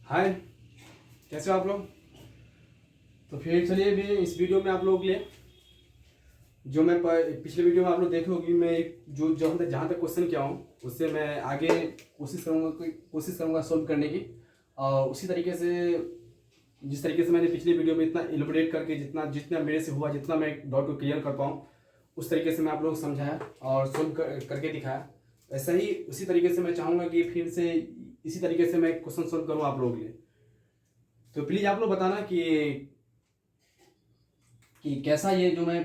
हाय, कैसे हो आप लोग। तो फिर चलिए भी इस वीडियो में आप लोगों के लिए जो मैं पिछले वीडियो में आप लोग देखे होगी, मैं जो जहाँ तक क्वेश्चन किया हूँ उससे मैं आगे कोशिश करूँगा सॉल्व करने की। और उसी तरीके से जिस तरीके से मैंने पिछले वीडियो में इतना इलबोरेट करके जितना जितना मेरे से हुआ, जितना मैं डाउट को क्लियर कर पाऊँ, उस तरीके से मैं आप लोगों को समझाया और सॉल्व करके दिखाया। ऐसा ही उसी तरीके से मैं चाहूँगा कि फिर से इसी तरीके से मैं क्वेश्चन सॉल्व करूँ आप लोगों के लिए। तो प्लीज़ आप लोग बताना कि कैसा ये जो मैं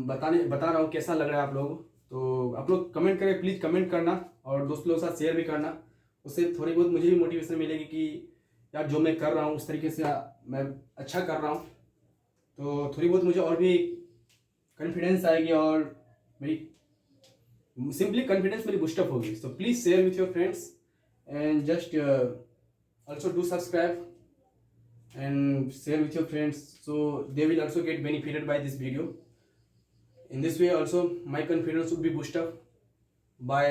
बता रहा हूँ कैसा लग रहा है आप लोगों को। तो आप लोग कमेंट करें, प्लीज़ कमेंट करना और दोस्त लोगों के साथ शेयर भी करना। उससे थोड़ी बहुत मुझे भी मोटिवेशन मिलेगी कि यार जो मैं कर रहा हूँ उस तरीके से मैं अच्छा कर रहा हूँ। तो थोड़ी बहुत मुझे और भी कॉन्फिडेंस आएगी और मेरी सिंपली कॉन्फिडेंस मेरी बूस्टअप होगी। So please share with your friends and just also do subscribe and share with your friends so they will also get benefited by this video. In this way also my confidence would be boosted up by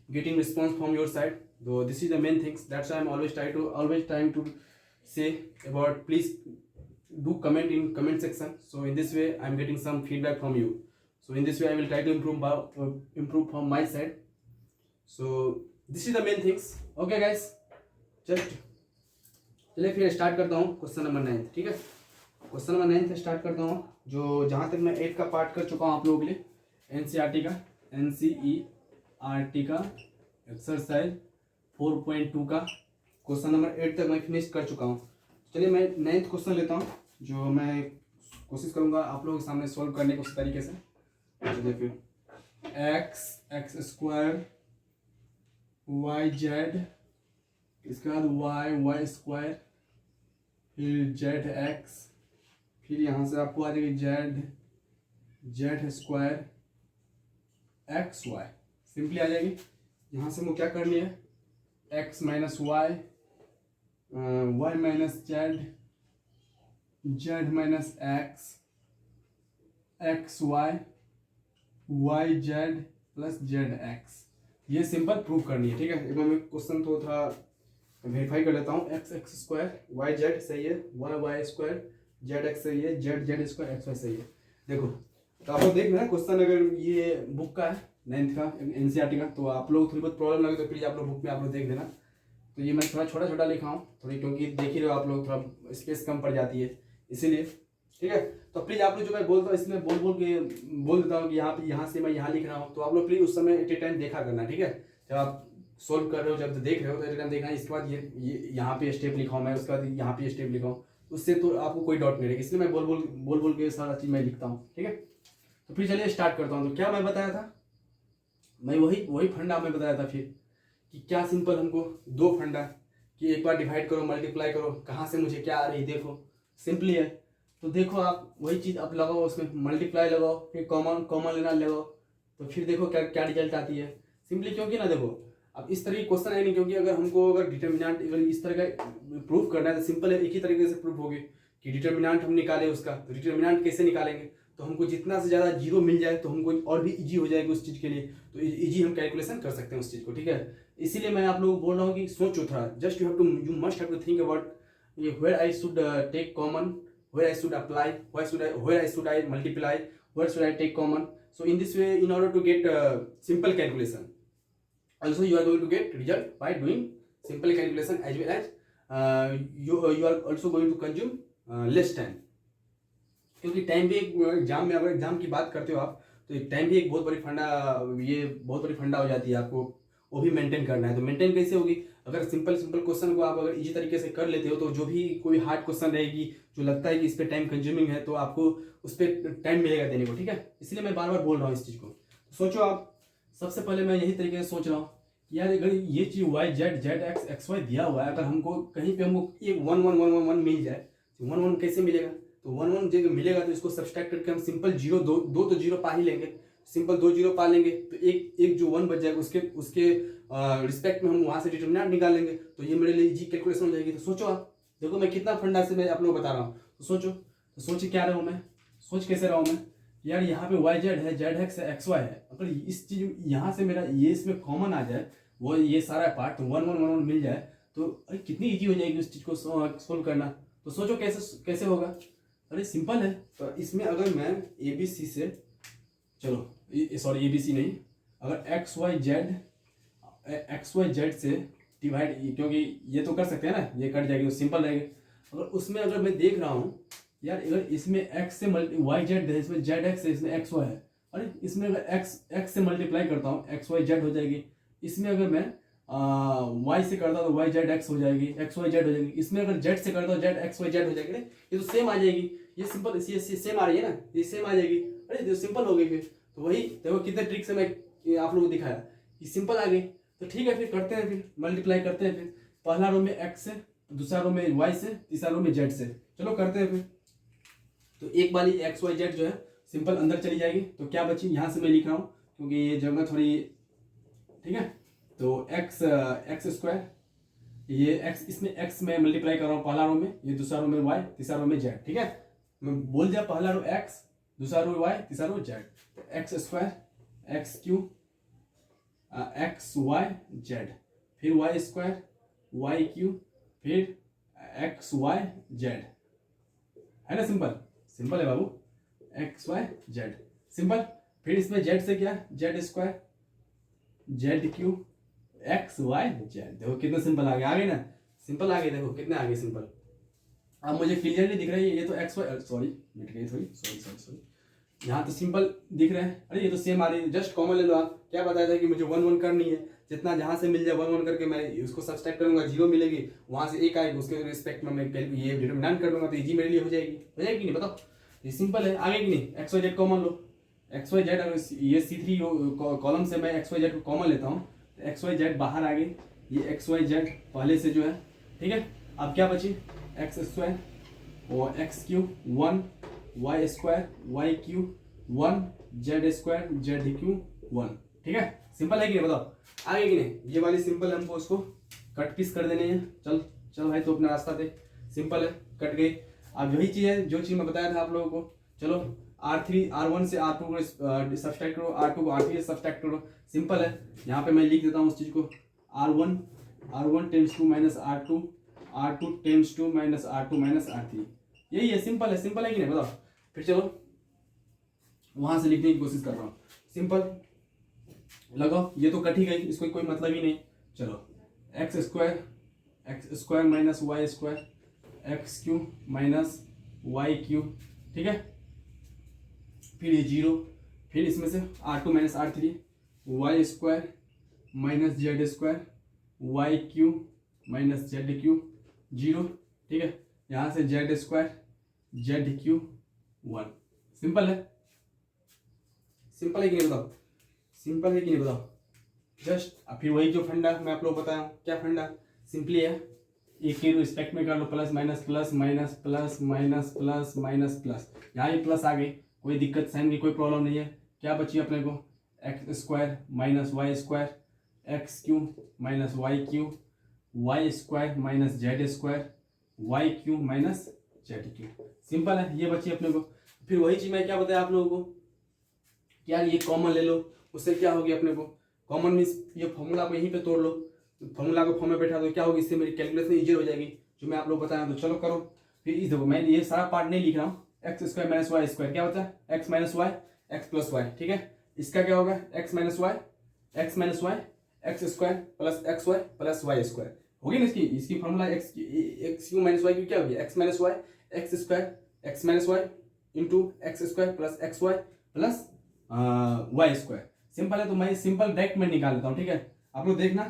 getting response from your side. So this is the main things, that's why I'm always trying to say about please do comment in comment section. So in this way I'm getting some feedback from you. So in this way I will try to improve from my side. So this is the main things. Okay guys, just चलिए फिर start करता हूँ question number 9। ठीक है, question number 9 से start करता हूँ। जो जहाँ तक मैं 8 का पार्ट कर चुका हूँ आप लोगों के लिए, एनसीईआरटी का एक्सरसाइज 4.2 का क्वेश्चन नंबर 8 तक मैं फिनिश कर चुका हूँ। चलिए मैं 9th क्वेश्चन लेता हूँ जो मैं कोशिश करूँगा आप लोगों के सामने सॉल्व करने को उस तरीके से। चलिए फिर एक्स स्क्वायर वाई जेड, इसके बाद वाई स्क्वायर, फिर जेड एक्स, फिर यहाँ से आपको आ जाएगी Z square X Y, simply आ जाएगी। यहाँ से मुझे क्या करनी है, X minus Y, Y minus Z, Z minus X, X Y, Y Z plus Z X, ये सिंपल प्रूव करनी है। ठीक है, एक बार मैं क्वेश्चन तो थोड़ा वेरीफाई कर लेता हूँ। एक्स स्क्वायर वाई जेड सही है, वाई स्क्वायर जेड एक्स सही है, जेड स्क्वायर एक्स वाई सही है। देखो तो आप लोग देख रहे हैं क्वेश्चन, अगर ये बुक का है 9th का एनसीईआरटी का, तो आप लोग थोड़ी बहुत प्रॉब्लम लगे तो प्लीज़ आप लोग बुक में आप लोग देख लेना। तो ये मैं थोड़ा छोटा लिखा हूँ थोड़ी, क्योंकि देख ही रहे हो आप लोग थोड़ा स्पेस कम पड़ जाती है इसीलिए। ठीक है, तो प्लीज़ आप लोग जो मैं बोलता हूँ इसमें बोल देता हूँ कि यहाँ से मैं यहाँ लिख रहा हूँ, तो आप लोग प्लीज़ उस समय एट ए टाइम देखा करना। ठीक है, जब आप सोल्व कर रहे हो, जब देख रहे हो तो एक टाइम देखना। इसके बाद ये यहाँ पे स्टेप लिखा हूँ मैं, उसके बाद यहाँ पे स्टेप लिखा हूँ, उससे तो आपको कोई डाउट नहीं रहेगा। इसलिए मैं बोल के सारा चीज़ मैं लिखता हूँ। ठीक है, तो फिर चलिए स्टार्ट करता हूँ। तो क्या मैं बताया था, मैं वही फंडा मैं बताया था फिर कि क्या सिंपल हमको दो फंडा कि एक बार डिवाइड करो मल्टीप्लाई करो, कहाँ से मुझे क्या आ रही देखो, सिंपली है। तो देखो आप वही चीज़ आप लगाओ, उसमें मल्टीप्लाई लगाओ, फिर कॉमन लेना लगाओ, तो फिर देखो क्या क्या रिजल्ट आती है सिंपली। क्योंकि ना देखो अब इस तरह की क्वेश्चन है नहीं, क्योंकि अगर हमको अगर डिटर्मिनेंट अगर इस तरह का प्रूफ करना है तो सिंपल है, एक ही तरीके से प्रूफ होगी कि डिटर्मिनेंट हम निकाले उसका। तो डिटर्मिनेंट कैसे निकालेंगे, तो हमको जितना से ज़्यादा जीरो मिल जाए तो हमको और भी इजी हो जाएगी उस चीज़ के लिए, तो इजी हम कैलकुलेशन कर सकते हैं उस चीज़ को। ठीक है, इसीलिए मैं आप लोगों को बोल रहा हूँ कि सोचो थोड़ा, just you must have to think about where I should take common, where I should apply, where I should multiply, where should I take common. So in this way, in order to get simple calculation, also you are going to get result by doing simple calculation, as well as you are also going to consume less time. क्योंकि time भी एक exam में, अगर exam की बात करते हो आप, तो टाइम भी एक बहुत बड़ी फंडा हो जाती है, आपको वो भी मेंटेन करना है। तो मेंटेन कैसे होगी, अगर सिंपल क्वेश्चन को आप अगर इजी तरीके से कर लेते हो, तो जो भी कोई हार्ड क्वेश्चन रहेगी जो लगता है कि इस पर टाइम कंज्यूमिंग है, तो आपको उस पर टाइम मिलेगा देने को। ठीक है, इसलिए मैं बार बार बोल रहा हूँ इस चीज़ को। तो सोचो आप, सबसे पहले मैं यही तरीके से सोच रहा हूँ कि यार अगर ये चीज़ Y Z X X Y दिया हुआ है, अगर हमको कहीं पे हमको ये 1 मिल जाए, तो 1 कैसे मिलेगा, तो 1 जब मिलेगा तो इसको सब्सट्रैक्ट करके हम सिंपल जीरो दो तो जीरो पा ही लेंगे, सिंपल 2 जीरो पा लेंगे, तो एक जो 1 बच जाएगा उसके रिस्पेक्ट में हम वहाँ से डिटर्मिनेंट निकाल लेंगे, तो ये मेरे लिए इजी कैलकुलेशन हो जाएगी। तो सोचो आप, देखो मैं कितना फंडा से मैं आप लोगों को बता रहा हूँ। तो सोच क्या रहा हूँ मैं, सोच कैसे रहा हूँ मैं, यार यहाँ पे वाई जेड है, जेड एक्स है, एक्स वाई है, अगर इस चीज़ यहाँ से मेरा ये इसमें कॉमन आ जाए, वो ये सारा पार्ट 1 मिल जाए, तो अरे कितनी इजी हो जाएगी उस चीज़ को सोल्व करना। तो सोचो कैसे कैसे होगा। अरे सिंपल है। तो इसमें अगर मैं ए बी सी से, चलो सॉरी ए बी सी नहीं, अगर एक्स वाई जेड से डिवाइड, क्योंकि ये तो कर सकते हैं ना, ये कट जाएगी तो सिंपल रहेगा। अगर उसमें अगर मैं देख रहा हूँ यार, अगर इसमें एक्स से वाई जेड है, इसमें जेड एक्स है, इसमें एक्स वाई है, अरे इसमें अगर एक्स से मल्टीप्लाई करता हूँ एक्स वाई जेड हो जाएगी। इसमें अगर मैं वाई से करता हूँ तो वाई जेड एक्स हो जाएगी, एक्स वाई जेड हो जाएगी। इसमें अगर जेड से करता हूँ जेड एक्स वाई जेड हो जाएगी। ये तो सेम आ जाएगी, ये सिंपल सेम आ रही है ना, ये सेम आ जाएगी। अरे तो सिंपल हो गई फिर। तो वही देखो कितने ट्रिक से मैं आप लोगों को दिखाया, ये सिंपल आ गई। तो ठीक है फिर करते हैं, फिर मल्टीप्लाई करते हैं। फिर पहला रो में एक्स से, दूसरा रो में वाई से, तीसरा रो में जेड से। चलो करते हैं फिर। तो एक वाली एक्स वाई जेड जो है सिंपल अंदर चली जाएगी। तो क्या बची, यहाँ से मैं लिख रहा हूँ क्योंकि ये जगह थोड़ी, ठीक है। तो एक्स स्क्वायर, ये एक्स, इसमें एक्स में मल्टीप्लाई कर रहा हूँ पहला रो में, ये दूसरा रो में वाई, तीसरा रो में जेड। ठीक है, मैं बोल दिया पहला रो एक्स, दूसरा रो वाई, तीसरा रो जेड। तो X square X cube X Y Z, फिर वाई स्क्वायर वाई क्यू, फिर एक्स वाई जेड। है ना सिंपल, सिंपल है बाबू, एक्स वाई जेड सिंपल। फिर इसमें जेड से क्या, Z square Z cube X Y Z. देखो कितना सिंपल आ गया, आ गई ना, सिंपल आ गई। देखो कितने आ गए सिंपल। अब मुझे क्लियरली दिख रही है, ये तो एक्स वाई, सॉरी मिट गई थोड़ी, सॉरी यहाँ तो सिंपल दिख रहे हैं। अरे ये तो सेम आ रही है, जस्ट कॉमन ले लो आप। क्या बताया था कि मुझे 1 1 करनी है, जितना जहाँ से मिल जाए 1 1 करके मैं उसको सब्सट्रैक्ट करूंगा, 0 मिलेगी, वहाँ से 1 आएगी, उसके रिस्पेक्ट में मैं ये डिटरमिनेंट कर दूंगा। तो इजी मेरे लिए हो जाएगी कि नहीं बताओ। ये सिंपल है, आगे कि नहीं। एक्स वाई जेड कॉमन लो, एक्स वाई जेड, अगर ये C3 कॉलम से मैं एक्स वाई जेड को कॉमन लेता हूँ तो एक्स वाई जेड बाहर आ गई, ये एक्स वाई जेड पहले से जो है। ठीक है, अब क्या बची, एक्स स्क्वायर और X cube 1, Y square Y cube 1, Z square Z cube 1। ठीक है, सिंपल है कि नहीं बताओ, आगे कि नहीं। ये वाली सिंपल है, हमको उसको कट पीस कर देने हैं। चल भाई, तो अपना रास्ता दे, सिंपल है, कट गई। अब यही चीज़ है जो चीज़ मैं बताया था आप लोगों को। चलो R1 से R2 को सब्सट्रैक्ट करो, R2 को R3 से सब्सट्रैक्ट करो, सिंपल है। यहाँ पे मैं लिख देता हूँ उस चीज़ को, R1 tends to minus R2, R2 tends to minus R2 minus R3। यही है, सिंपल है कि नहीं बताओ। फिर चलो वहाँ से लिखने की कोशिश कर रहा हूँ, सिंपल लगाओ। ये तो कट ही गई, इसको कोई मतलब ही नहीं। चलो X square minus Y square X cube minus Y cube. ठीक है, फिर ये 0, फिर इसमें से R2 minus R3, Y square minus Z square Y cube minus Z cube 0। ठीक है, यहाँ से Z square Z cube 1। Simple है कि नहीं बताओ, सिंपल है कि नहीं बताओ। जस्ट फिर वही जो फंडा मैं आप लोग बताया हूँ, क्या फंडा, सिंपली है, एक के रिस्पेक्ट में कर लो, plus minus plus minus plus minus plus minus plus. यहाँ ये प्लस आ गई, कोई दिक्कत साइन की कोई प्रॉब्लम नहीं है। क्या बची अपने को, X square minus Y square X cube minus Y cube, Y square minus Z square Y cube minus Z cube. Simple है, ये बची अपने को। फिर वही चीज़ मैं क्या बताया आप लोगों को, क्या ये कॉमन ले लो, उससे क्या होगी अपने को, कॉमन मीन्स ये फॉर्मूला को यहीं पे तोड़ लो, फॉर्मूला को फॉर्म में बैठा दो, क्या होगी, इससे मेरी कैलकुलेशन ईजी हो जाएगी, जो मैं आप लोग बताया। तो चलो करो। फिर इस देखो, मैं ये सारा पार्ट नहीं लिख रहा हूँ। X square minus Y square क्या होता है, X minus Y X plus Y. ठीक है, इसका क्या होगा, X minus Y X square plus X Y plus Y square होगी ना। इसकी formula X cube minus Y की क्या होगी, X minus Y X square X minus Y into X square plus X Y plus Y square. Simple है, तो मैं simple direct में निकाल लेता हूँ। ठीक है, आप लोग देखना,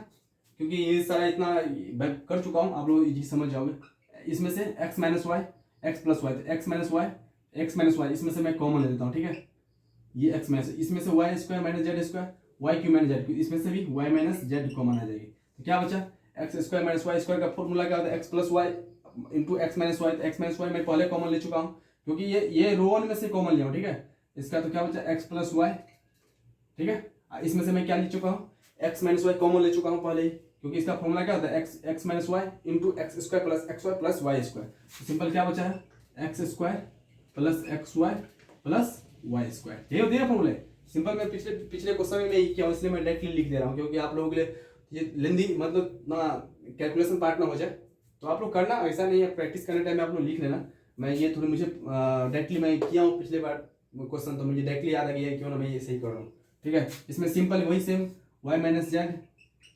क्योंकि ये सारा इतना मैं कर चुका हूँ, आप लोग इजी समझ जाओगे। इसमें से X minus Y X plus Y, X minus Y इसमें से मैं कॉमन ले लेता हूँ। ठीक है, ये एक्स माइनस, इसमें से Y square minus Z square Y cube minus Z cube, इसमें से भी वाई माइनस जेड कॉमन आ जाएगी। तो क्या बचा, X square minus Y square का फॉर्मूला क्या होता है, X plus Y into X minus Y. X minus Y मैं पहले कॉमन ले चुका हूँ, क्योंकि ये रो 1 में से कॉमन लिया हूँ। ठीक है, इसका तो क्या बचा, एक्स प्लस वाई। ठीक है, इसमें से मैं क्या ले चुका हूँ, एक्स माइनस वाई कॉमन ले चुका हूँ पहले ही, क्योंकि इसका फॉर्मूला क्या होता है, X minus Y into X square plus X Y plus Y square. तो सिंपल क्या बचा है, X square plus X Y plus Y square. ये होती है फॉर्मूले। सिंपल मैं पिछले क्वेश्चन में मैं किया हूँ, इसलिए मैं डायरेक्टली लिख दे रहा हूँ, क्योंकि आप लोगों के लिए ये लेंदी मतलब ना कैलकुलेशन पार्ट ना हो जाए, तो आप लोग करना, ऐसा नहीं है, प्रैक्टिस करने टाइम में आप लोग लिख लेना। मैं ये थोड़ी मुझे डायरेक्टली मैं किया हूँ पिछले बार क्वेश्चन, तो मुझे डायरेक्टली याद आ गया है, क्यों ना मैं ये सही कर रहा हूँ। ठीक है, इसमें सिंपल वही सेम वाई माइनस जेड,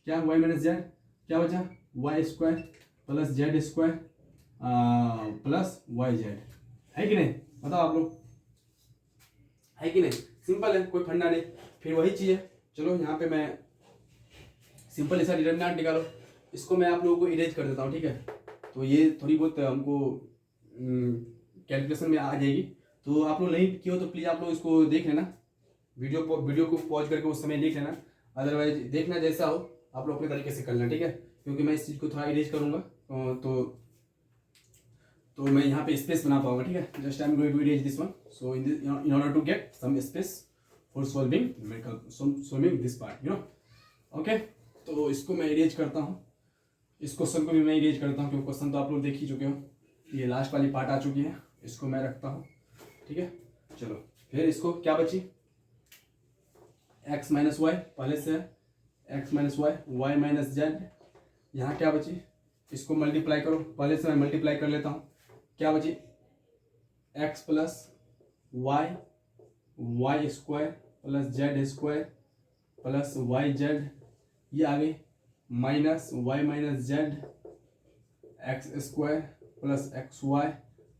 क्या वाई माइनस जेड क्या बचा, Y square plus Z square plus Y Z, है कि नहीं, बताओ आप लोग, है कि नहीं, सिंपल है, कोई फंडा नहीं। फिर वही चीज़ है, चलो यहाँ पे मैं सिंपल ऐसा डिटर्मिनेंट निकालो, इसको मैं आप लोगों को इरेज कर देता हूँ। ठीक है, तो ये थोड़ी बहुत हमको कैलकुलेशन में आ जाएगी, तो आप लोग नहीं किए हो तो प्लीज़ आप लोग इसको देख लेना, वीडियो को पॉज करके उस समय लिख लेना, अदरवाइज देखना जैसा हो आप लोग अपने तरीके से करना। ठीक है, क्योंकि मैं इस चीज़ को थोड़ा इरेज करूँगा तो मैं यहाँ पे स्पेस बना पाऊंगा। ठीक है, just I am going to erase this one, so in order to get some space for solving this part, you know, okay. तो इसको मैं इरेज करता हूँ, इस क्वेश्चन को भी मैं इरेज करता हूँ, क्योंकि क्वेश्चन तो आप लोग देख ही चुके हो, ये लास्ट वाली पार्ट आ चुकी है, इसको मैं रखता हूँ। ठीक है, चलो फिर इसको क्या बची, x माइनस वाई पहले से है, x minus Y, Y minus Z, यहाँ क्या बची, इसको मल्टीप्लाई करो, पहले से मैं मल्टीप्लाई कर लेता हूँ, क्या बची x plus Y, Y square plus Z square plus Y Z, ये आ गई minus Y minus Z X square plus X Y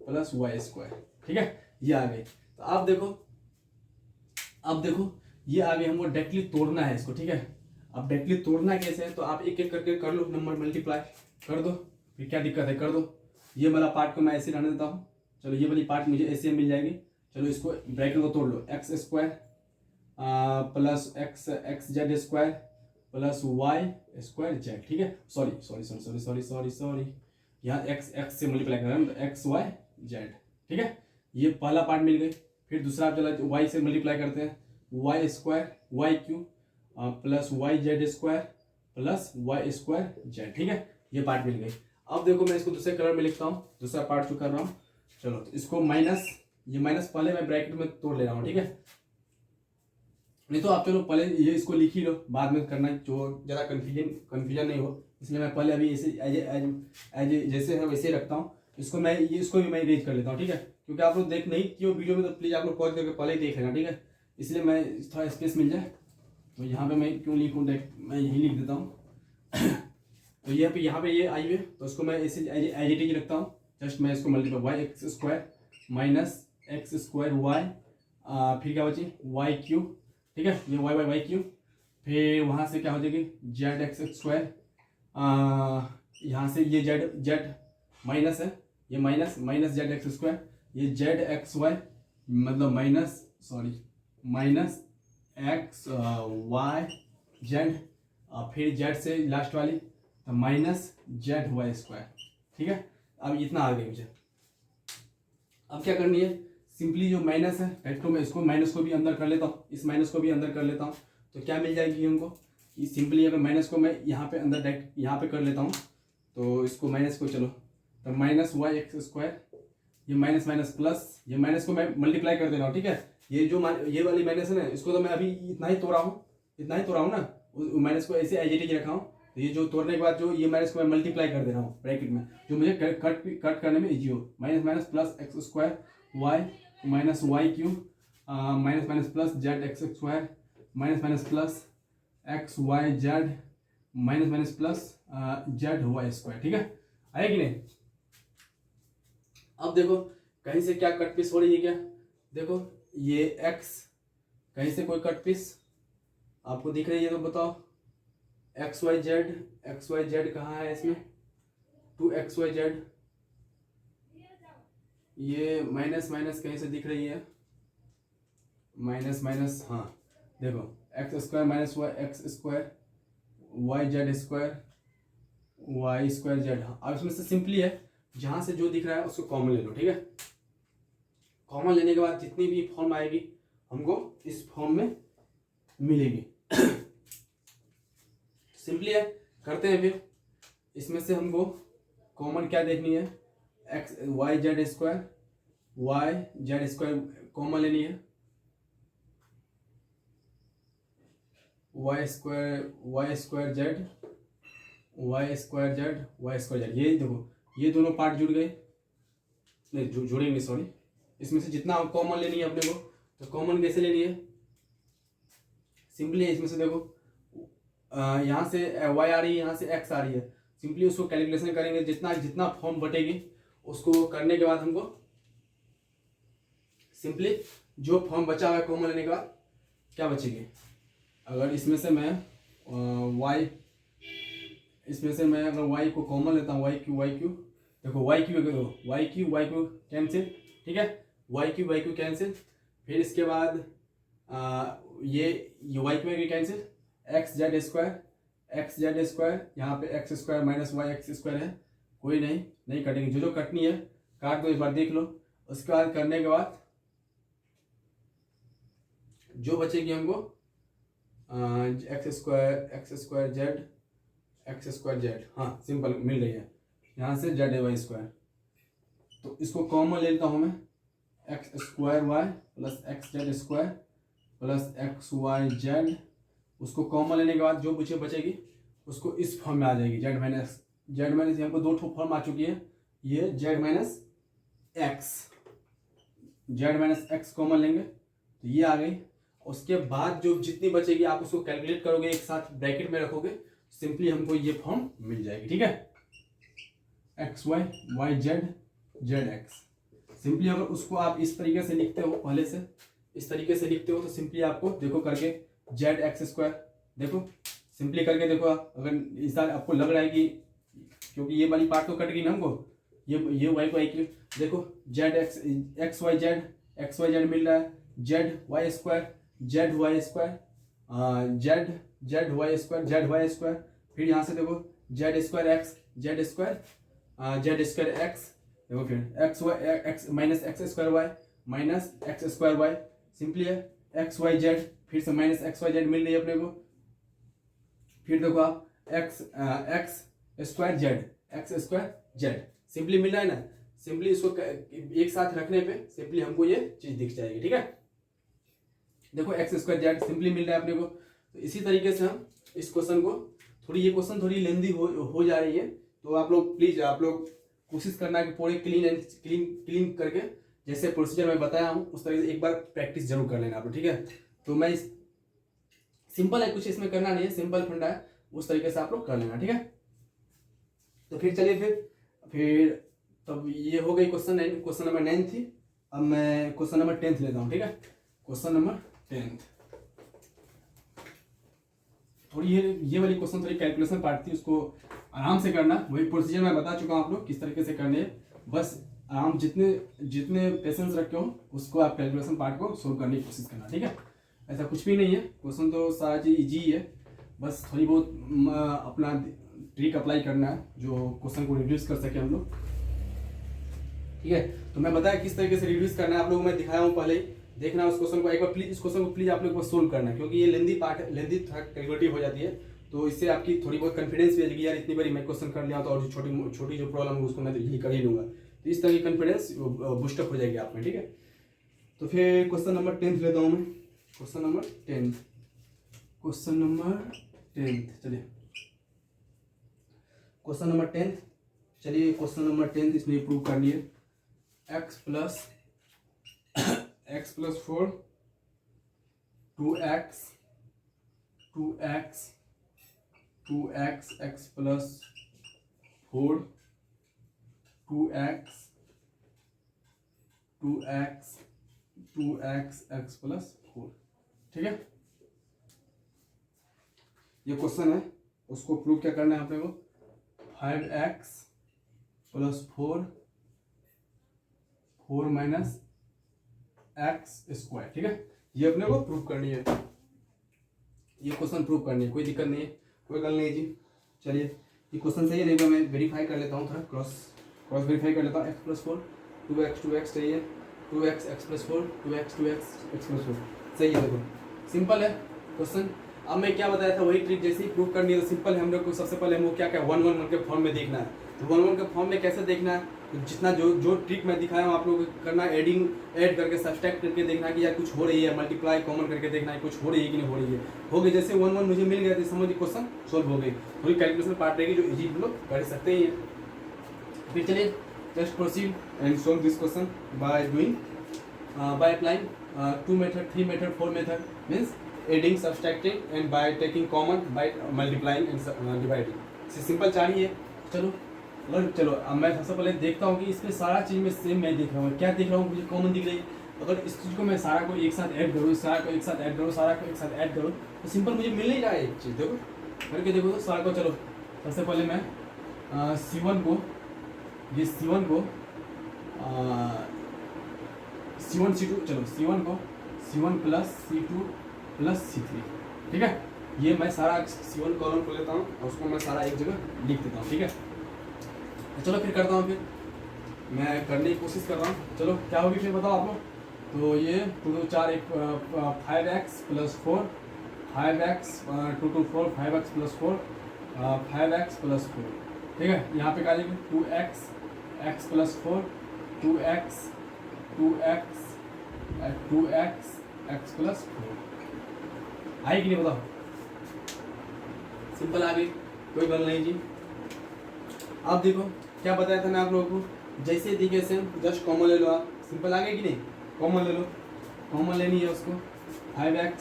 plus Y square. ठीक है, ये आ गई। तो आप देखो, अब देखो ये आ गई, हमको डायरेक्टली तोड़ना है इसको। ठीक है, अब डायरेक्टली तोड़ना कैसे है, तो आप एक एक करके कर लो, नंबर मल्टीप्लाई कर दो, फिर क्या दिक्कत है, कर दो। ये वाला पार्ट को मैं ऐसे रहने देता हूँ, चलो ये वाली पार्ट मुझे ऐसे मिल जाएगी। चलो इसको ब्रैकेट को तोड़ लो, X square plus X Z square plus Y square Z. ठीक है, सॉरी यहाँ एक्स से मल्टीप्लाई कर रहे हैं, तो एक्स वाई जेड। ठीक है, ये पहला पार्ट मिल गई। फिर दूसरा चला वाई से मल्टीप्लाई करते हैं, Y square Y cube plus Y Z square plus Y square Z. ठीक है, ये पार्ट मिल गई। अब देखो मैं इसको दूसरे कलर में लिखता हूँ, दूसरा पार्ट जो कर रहा हूँ, चलो तो इसको माइनस, ये माइनस पहले मैं ब्रैकेट में तोड़ ले रहा हूँ। ठीक है, नहीं तो आप चलो पहले ये इसको लिख ही लो, बाद में करना, जो ज़्यादा कन्फ्यूजन नहीं हो, इसलिए मैं पहले अभी ऐसे एज जैसे है वैसे रखता हूँ। इसको मैं इसको भी मैं इरेज कर लेता हूँ। ठीक है, क्योंकि आप लोग देख नहीं किए वीडियो में, तो प्लीज़ आप लोग पॉज करके पहले ही देख लेना। ठीक है, इसलिए मैं थोड़ा स्पेस मिल जाए, तो यहाँ पे मैं क्यों लिखूँ, मैं यही लिख देता हूँ। तो यहाँ पे ये आई हुई है, तो उसको मैं ऐसे एज इट इज रखता हूँ। जस्ट मैं इसको multiply, Y X square minus X square Y, फिर क्या बची वाई क्यू। ठीक है, ये वाई वाई वाई क्यू, फिर वहाँ से क्या हो जाएगी जेड एक्स स्क्वायर, यहाँ से ये जेड माइनस है, ये माइनस जेड एक्स स्क्वायर, ये जेड एक्स वाई मतलब माइनस एक्स वाई जेड, फिर जेड से लास्ट वाली तो माइनस जेड वाई स्क्वायर। ठीक है, अब इतना आ गई मुझे। अब क्या करनी है, सिंपली जो माइनस है डायरेक्ट मैं इसको माइनस को भी अंदर कर लेता हूँ, इस माइनस को भी अंदर कर लेता हूँ, तो क्या मिल जाएगी हमको, सिंपली अगर माइनस को मैं यहाँ पे अंदर डायरेक्ट यहाँ पे कर लेता हूँ, तो इसको माइनस को चलो तो माइनस वाई एक्स स्क्वायर, ये माइनस माइनस प्लस, ये माइनस को मैं मल्टीप्लाई कर दे रहा हूँ। ठीक है, ये वाली माइनस है ना, इसको तो मैं अभी इतना ही तोड़ा हूँ ना, माइनस को ऐसे एज इट इज रखा हूँ। तो ये जो तोड़ने के बाद जो ये माइनस को मैं मल्टीप्लाई कर दे रहा हूँ ब्रैकेट में, जो मुझे कट करने में इजी हो, minus minus plus X square Y minus Y cube minus minus plus Z X square minus minus plus X Y Z minus minus plus Z Y square. ठीक है, आया कि नहीं। अब देखो कहीं से क्या कट पीस हो रही है क्या, देखो ये एक्स, कहीं से कोई कट पीस आपको दिख रही है तो बताओ, एक्स वाई जेड कहाँ है इसमें, 2xyz, ये माइनस माइनस कहीं से दिख रही है, माइनस माइनस, हाँ देखो X square minus Y X square Y Z square Y square Z. अब इसमें से सिंपली है, जहाँ से जो दिख रहा है उसको कॉमन ले लो। ठीक है, कॉमन लेने के बाद जितनी भी फॉर्म आएगी हमको इस फॉर्म में मिलेगी। सिंपली है, करते हैं फिर। इसमें से हमको कॉमन क्या देखनी है, X Y Z square common लेनी है, Y square Z Y square Z, ये देखो ये दोनों पार्ट जुड़ गए, नहीं जुड़े नहीं, सॉरी। इसमें से जितना कॉमन लेनी है अपने को, तो कॉमन कैसे लेनी है, सिंपली इसमें से देखो यहाँ से वाई आ रही है, यहाँ से एक्स आ रही है, सिंपली उसको कैलकुलेशन करेंगे, जितना जितना फॉर्म बटेगी उसको करने के बाद हमको सिंपली जो फॉर्म बचा हुआ है कॉमन लेने के बाद क्या बचेगी, अगर इसमें से मैं वाई, इसमें से मैं अगर वाई को कॉमन लेता हूँ, वाई क्यू, देखो वाई क्यू कैंसिल, ठीक है, वाई क्यू कैंसिल, फिर इसके बाद ये Y cube cancel, X Z square, यहाँ पे X square minus Y X square है, कोई नहीं कटेंगे, जो कटनी है काट दो, एक बार देख लो। उसके बाद करने के बाद जो बचेगी हमको एक्स स्क्वायर जेड, हाँ सिंपल मिल रही है, यहाँ से जेड वाई स्क्वायर, तो इसको कॉमन ले लेता हूँ मैं, X square Y plus X Z square plus X Y Z, उसको कॉमन लेने के बाद जो बचेगी उसको इस फॉर्म में आ जाएगी, जेड माइनस हमको दो ठो फॉर्म आ चुकी है, ये जेड माइनस एक्स कॉमन लेंगे तो ये आ गई। उसके बाद जो जितनी बचेगी आप उसको कैलकुलेट करोगे, एक साथ ब्रैकेट में रखोगे, सिंपली हमको ये फॉर्म मिल जाएगी, ठीक है, X Y Z X. Simply अगर उसको आप इस तरीके से लिखते हो, पहले से इस तरीके से लिखते हो, तो सिंपली आपको देखो करके जेड एक्स स्क्वायर, देखो सिंपली करके देखो, अगर इस बार आपको लग रहा है कि क्योंकि ये वाली पार्ट तो कट गई ना हमको, ये वाई को क्यू, देखो जेड एक्स वाई जेड मिल रहा है, Z Y square Z Y square, फिर यहाँ से देखो जेड स्क्वायर एक्स देखो, फिर X minus X square Y simply है, एक्स वाई जेड, फिर से माइनस एक्स वाई जेड मिल रही है अपने को, फिर देखो आप एक्स स्क्वायर जेड सिंपली मिल रहा है ना, सिंपली इसको एक साथ रखने पे सिंपली हमको ये चीज दिख जाएगी, ठीक है, देखो एक्स स्क्वायर जेड सिंपली मिल रहा है अपने को। तो इसी तरीके से हम इस क्वेश्चन को, ये क्वेश्चन थोड़ी लेंदी हो जा रही है, तो आप लोग प्लीज कोशिश करना है कि पूरे क्लीन करके जैसे प्रोसीजर मैं बताया हूँ उस तरीके से एक बार प्रैक्टिस जरूर कर लेना आप लोग, ठीक है। तो मैं सिंपल है, कुछ इसमें करना नहीं है, सिंपल फंडा है, उस तरीके से आप लोग कर लेना, ठीक है। तो फिर चलिए फिर तब ये हो गई क्वेश्चन नंबर 9 थी। अब मैं क्वेश्चन नंबर 10 लेता हूँ, ठीक है, क्वेश्चन नंबर 10। थोड़ी ये वाली क्वेश्चन थोड़ी कैलकुलेशन पार्ट थी, उसको आराम से करना, वही प्रोसीजर मैं बता चुका हूँ आप लोग किस तरीके से करने है, बस आराम जितने पेशेंस रखे हो उसको आप कैलकुलेशन पार्ट को सोल्व करने की कोशिश करना, ठीक है। ऐसा कुछ भी नहीं है, क्वेश्चन तो सारा चीज ईजी है, बस थोड़ी बहुत अपना ट्रिक अप्लाई करना है जो क्वेश्चन को रिड्यूस कर सके हम लोग, ठीक है। तो मैं बताया किस तरीके से रिड्यूस करना है, आप लोगों को मैं दिखाया हूँ पहले ही, देखना उस क्वेश्चन को एक बार प्लीज, इस क्वेश्चन को प्लीज आप लोग सोल्व करना है, क्योंकि ये लेंदी पार्ट है, लेंदी कैलकुलेटिव हो जाती है, तो इससे आपकी थोड़ी बहुत कॉन्फिडेंस भी आएगी, यार इतनी बारी मैं क्वेश्चन कर लिया तो और छोटी जो प्रॉब्लम है उसको मैं तो यही कर ही लूंगा, तो इस तरह की कॉन्फिडेंस बूस्टअप हो जाएगी आप में, ठीक है। तो फिर क्वेश्चन नंबर 10 लेता हूँ मैं, क्वेश्चन नंबर 10 चलिए क्वेश्चन नंबर 10 इसमें प्रूव करनी है, x plus 4 2x x plus 4 2x x plus 4, ठीक है। ये क्वेश्चन है, उसको प्रूव क्या करना है अपने को, 5x plus 4 minus X square, ठीक है, ये अपने को प्रूव करनी है, ये क्वेश्चन प्रूव करनी है, कोई दिक्कत नहीं है, कोई गल नहीं है जी। चलिए ये क्वेश्चन सही है, नहीं तो मैं वेरीफाई कर लेता हूँ, थोड़ा क्रॉस वेरीफाई कर लेता हूँ। x प्लस 4 2x चाहिए, 2x x plus 4 2x x plus 4 सही है, देखो सिंपल है क्वेश्चन, अब मैं क्या बताया था वही ट्रिक जैसे ही प्रूव करनी है तो सिंपल है, हम लोग को सबसे पहले हमको क्या क्या 1 1 1 के फॉर्म में देखना है। तो 1 1 के फॉर्म में कैसे देखना है, तो जितना जो ट्रिक मैं दिखाया हूँ आप लोगों को करना है, ऐड करके सब्सट्रैक्ट करके देखना है कि यार कुछ हो रही है, मल्टीप्लाई कॉमन करके देखना है कुछ हो रही है कि नहीं हो रही है। हो गई जैसे 1 1 मुझे मिल गया तो समझ क्वेश्चन सोल्व हो गई। थोड़ी कैलकुलेशन पार्ट रहेगी जो इजी हम लोग कर सकते ही हैं। फिर चलिए just proceed and solve this question by doing by applying 2 method, 3 method, 4 method means adding, subtracting and by taking common, by multiplying and dividing। Simple चाहिए। चलो अब मैं सबसे पहले देखता हूँ कि इसमें सारा चीज़ में सेम मैं देख रहा हूँ, क्या देख रहा हूँ मुझे कॉमन दिख रही है। अगर इस चीज़ को मैं सारा को एक साथ ऐड करूँ, सारा को एक साथ ऐड करूँ, सारा को एक साथ ऐड करूँ तो सिंपल मुझे मिल नहीं रहा है एक चीज़। देखो करके देखो तो सारा को। चलो सबसे पहले मैं C1 को C1 C2 चलो C1 को C1 plus C2 plus C3, ठीक है। ये मैं सारा C1 कॉलम को लेता हूँ और उसको मैं सारा एक जगह लिख देता हूँ, ठीक है। तो चलो फिर करता हूँ, फिर मैं करने की कोशिश कर रहा हूँ। चलो क्या होगी फिर बताओ आप लोग। तो ये 2 2 4 एक 5x plus 4, 5x 2 2 4, 5x plus 4, 5x plus 4, ठीक है। यहाँ पे क्या लिखेंगे 2x x plus 4, 2x x plus 4 आई कि नहीं बताओ। सिंपल आ गई, कोई बल नहीं जी। अब देखो क्या बताया था मैं आप लोगों को, जैसे दिखे सेम जस्ट कॉमन ले लो आप। सिंपल आ गया कि नहीं, कॉमन ले लो। कॉमन लेनी है उसको 5x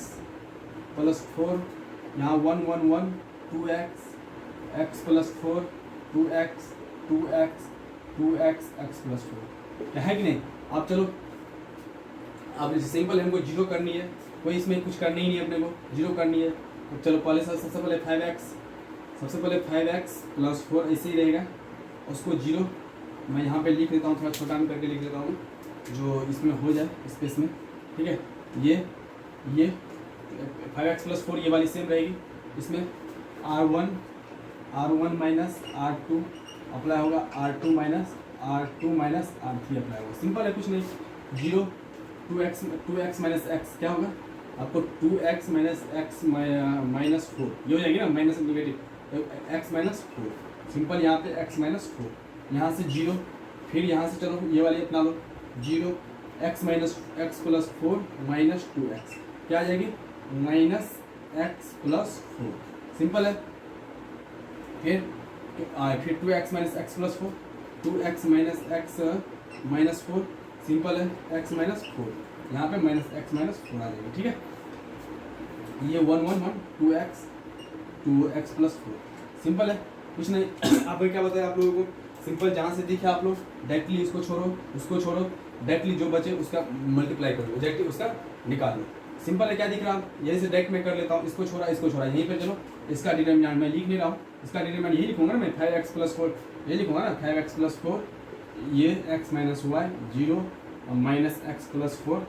प्लस 4, यहाँ 1 1 1, 2x x plus 4, 2x x plus 4, क्या है कि नहीं। अब चलो अब सिंपल हमको जीरो करनी है, कोई इसमें कुछ करनी ही नहीं अपने को, जीरो करनी है। तो चलो पहले सबसे पहले 5x प्लस 4 ऐसे ही रहेगा, उसको जीरो मैं यहाँ पे लिख लेता हूँ, थोड़ा छोटा में करके लिख लेता हूँ जो इसमें हो जाए स्पेस में, ठीक है। ये 5x प्लस 4 ये वाली सेम रहेगी, इसमें R1 माइनस R2 अप्लाई होगा, R2 माइनस R3 अप्लाई होगा। सिंपल है, कुछ नहीं। 0 2x माइनस एक्स क्या होगा आपको, 2x माइनस एक्स माइनस 4 ये हो जाएगी ना, minus negative x minus 4। Simple यहाँ पे x माइनस 4, यहाँ से 0, फिर यहाँ से चलो ये वाली अपना लो 0 x minus X plus 4 minus 2x क्या आ जाएगी माइनस x प्लस 4। सिंपल है। फिर 2x minus X plus 4, 2x minus x minus 4, simple है x माइनस 4, यहाँ पे माइनस x माइनस 4 आ जाएगा, ठीक है। ये 1 1 1 2x प्लस 4, सिंपल है, कुछ नहीं। आप क्या बताया आप लोगों को, सिंपल जहाँ से दिखे आप लोग डायरेक्टली इसको छोड़ो, उसको छोड़ो, डायरेक्टली जो बचे उसका मल्टीप्लाई करो, डायरेक्टली उसका निकालो। सिंपल है, क्या दिख रहा है यही से डायरेक्ट मैं कर लेता हूँ, इसको छोड़ा यहीं पे। चलो इसका डिटरमिनेंट मैं लिख नहीं रहा हूँ, इसका डिटरमिनेंट यही लिखूंगा ना मैं, 5x प्लस 4 ये लिखूंगा ना, 5x प्लस 4 ये x minus Y 0 minus X plus 4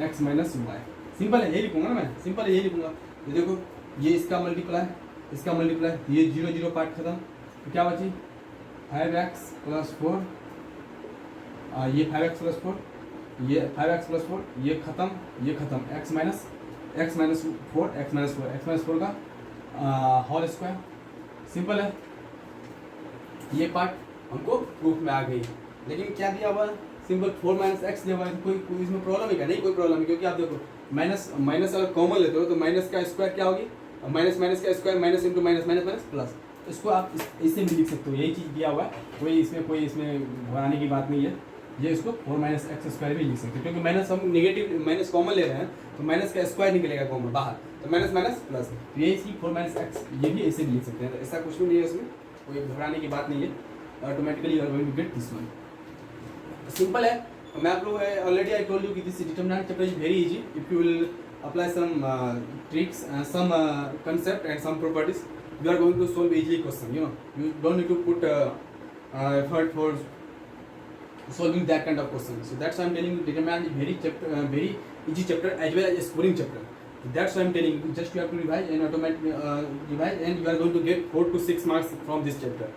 X minus Y. Simple है, यही लिखूंगा ना मैं, सिंपल है यही लिखूंगा। ये देखो ये इसका मल्टीप्लाई ये 0 0 पार्ट खत्म, तो क्या बची 5x प्लस 4, ये 5x प्लस 4, ये 5x प्लस 4, ये खत्म x माइनस 4 का होल स्क्वायर। सिंपल है, ये पार्ट हमको प्रूफ में आ गई। लेकिन क्या दिया हुआ सिंपल 4 माइनस एक्स दिया हुआ है, कोई इसमें प्रॉब्लम है क्या, नहीं कोई प्रॉब्लम है, क्योंकि आप देखो माइनस अगर कॉमन लेते हो तो माइनस का स्क्वायर क्या होगी, माइनस का square minus into minus plus, इसको आप इससे भी लिख सकते हो, यही चीज़ दिया हुआ है, कोई इसमें घबराने की बात नहीं है। ये इसको 4 माइनस एक्स स्क्वायर भी लिख सकते हो, क्योंकि माइनस हम निगेटिव माइनस कॉमन ले रहे हैं तो माइनस का स्क्वायर निकलेगा कॉमन बाहर, तो माइनस प्लस, तो यही सी 4 माइनस एक्स ये भी ऐसे भी लिख सकते हैं, ऐसा कुछ भी नहीं है, इसमें कोई घबराने की बात नहीं है। Automatically you are going to get this one. Simple है, मैं आप लोग ऑलरेडी आई टोल्ड यू कि this determinant chapter is very easy if you will apply some tricks and some concept and some properties, you are going to solve easily question, you know, you don't need to put effort for solving that kind of question. So that's why I'm telling you determinant is very easy chapter as well as a scoring chapter. That's why I'm telling you, just you have to revise and revise and you are going to get 4 to 6 marks from this chapter.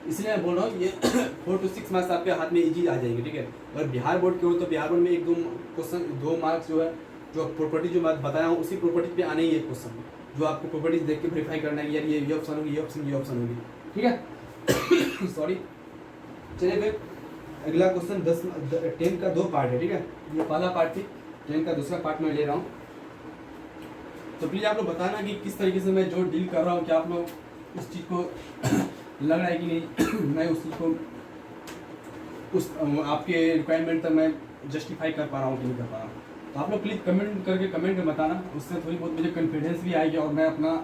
इसलिए मैं बोल रहा हूँ ये 4 to 6 marks आपके हाथ में easy आ जाएंगे, ठीक है। अगर बिहार बोर्ड के हो तो बिहार बोर्ड में 1 2 क्वेश्चन 2 मार्क्स जो है जो प्रॉपर्टी जो मैं बताया हूँ उसी प्रॉपर्टी पे आने ही है क्वेश्चन, जो आपको प्रॉपर्टीज देख के वेरीफाई करना है कि यार ये ऑप्शन होगी, ये ऑप्शन होगी, ठीक है। सॉरी, चलिए फिर अगला क्वेश्चन 10 का 2 पार्ट है, ठीक है। ये पहला पार्ट थी, 10 का दूसरा पार्ट मैं ले रहा हूँ। तो प्लीज़ आप लोग बताना कि किस तरीके से मैं जो डील कर रहा हूँ, क्या आप लोग उस चीज़ को लग रहा है कि नहीं मैं उस चीज़ को उस आपके रिक्वायरमेंट तक मैं जस्टिफाई कर पा रहा हूँ कि नहीं कर पा रहा हूँ। तो आप लोग प्लीज़ कमेंट में बताना, उससे थोड़ी बहुत मुझे कॉन्फिडेंस भी आएगी और मैं अपना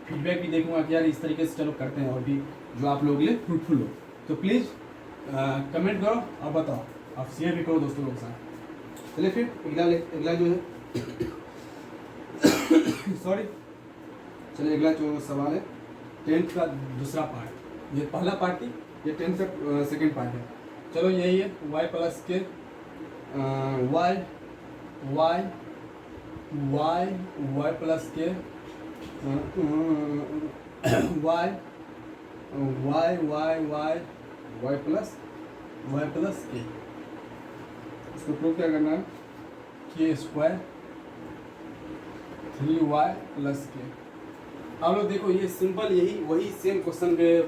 फीडबैक भी देखूंगा कि यार इस तरीके से चलो करते हैं और भी जो आप लोगों के लिए फ्रूटफुल हो। तो प्लीज़ कमेंट करो और बताओ, आप शेयर भी करो दोस्तों लोगों के साथ। चलिए फिर अगला जो है सॉरी, चलिए अगला जो सवाल है 10th का दूसरा पार्ट। ये पहला पार्ट थी, ये 10th का सेकेंड पार्ट है। चलो यही है y प्लस के y प्लस के y प्लस के, इसको प्रूव क्या करना है, के स्क्वायर 3y प्लस के। आप लोग देखो ये सिंपल यही वही सेम क्वेश्चन के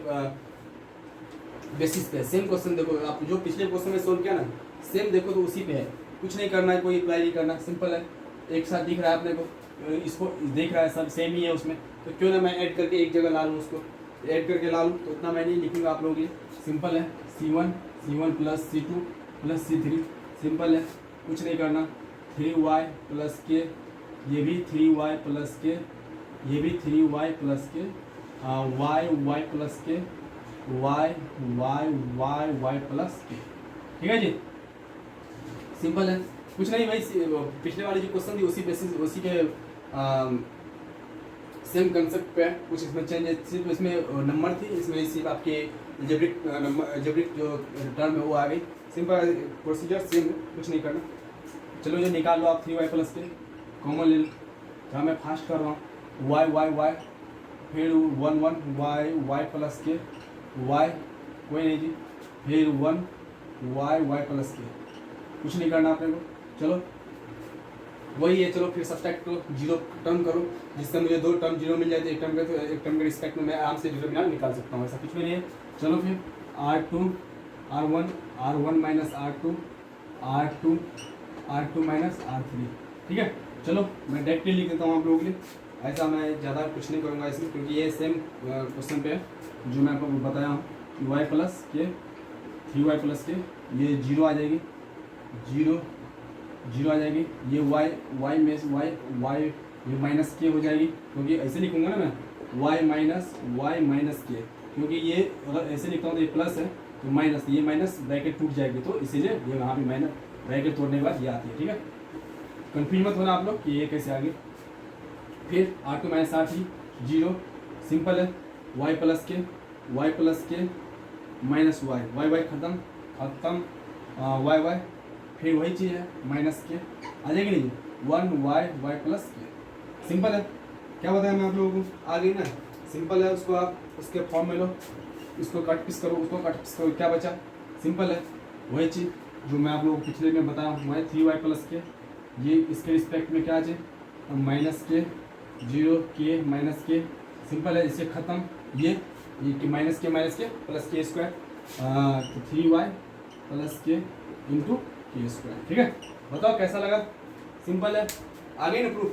बेसिस पे सेम क्वेश्चन देखो, आप जो पिछले क्वेश्चन में सोल्व किया ना सेम देखो तो उसी पे है, कुछ नहीं करना है, कोई अप्लाई नहीं करना, सिंपल है, एक साथ दिख रहा है अपने को, इसको देख रहा है सब सेम ही है उसमें, तो क्यों ना मैं ऐड करके एक जगह ला लूँ, उसको ऐड करके ला लूँ, तो उतना मैं नहीं लिखूँगा आप लोगों के लिए, सिंपल है, C1 plus C2 plus C3, simple है, कुछ नहीं करना, 3y प्लस के, ये भी 3y प्लस के, ये भी 3y प्लस के, y प्लस के, y प्लस के, ठीक है जी, सिंपल है, कुछ नहीं भाई, पिछले वाली जो क्वेश्चन थी उसी बेसिस उसी के सेम कंसेप्ट पे कुछ इसमें चेंज है, सिर्फ इसमें नंबर थी, इसमें सिर्फ आपके एल्जेब्रिक जो टर्म है वो आ गई, सिंपल प्रोसीजर सेम है, कुछ नहीं करना। चलो ये निकाल लो आप, 3y प्लस के कॉमन ले लो, जहाँ मैं फास्ट कर रहा हूँ, y फिर 1 y प्लस के, y कोई नहीं जी, फिर 1 y प्लस के, कुछ नहीं करना आपने को, चलो वही है, चलो फिर सब्सट्रैक्ट करो, जीरो टर्म करो, जिससे मुझे 2 टर्म जीरो मिल जाए, तो एक टर्म के रिस्पेक्ट में मैं आराम से जीरो बिना निकाल सकता हूँ, ऐसा कुछ भी नहीं है। चलो फिर R1 minus R2 minus R3, ठीक है। चलो मैं डायरेक्टली लिख देता हूँ आप लोगों के लिए, ऐसा मैं ज़्यादा कुछ नहीं करूँगा इसमें, क्योंकि ये सेम क्वेश्चन पे है जो मैं आपको बताया हूँ, y प्लस के 3y प्लस के, ये जीरो आ जाएगी, जीरो आ जाएगी, ये y में y ये माइनस के हो जाएगी, क्योंकि ऐसे लिखूंगा ना मैं, y माइनस के, क्योंकि ये अगर ऐसे लिखता हूँ तो ये प्लस है, तो माइनस, ये माइनस ब्रैकेट टूट जाएगी, तो इसीलिए ये वहाँ पे माइनस ब्रैकेट तोड़ने के बाद ये आती है, ठीक है। कंफ्यूज मत होना आप लोग कि ये कैसे आ गई। फिर R2 minus R3 zero, simple है, y प्लस के माइनस y खत्म y, फिर वही चीज़ है, माइनस के आ जाएगी नहीं, 1 y प्लस के, सिंपल है, क्या बताया मैं आप लोगों को, आ गई ना, सिंपल है, उसको आप उसके फॉर्म में लो, इसको कट पीस करो, उसको कट पीस करो, क्या बचा, सिंपल है, वही चीज़ जो मैं आप लोगों को पिछले में बताया हूँ, 3y प्लस के, ये इसके रिस्पेक्ट में क्या आ जाए, माइनस के, जीरो के माइनस के, सिंपल है, इससे ख़त्म, ये माइनस के प्लस के स्क्वायर, तो 3y प्लस के इंटू के स्क्वायर, ठीक है। बताओ कैसा लगा, सिंपल है, आ गई ना प्रूफ,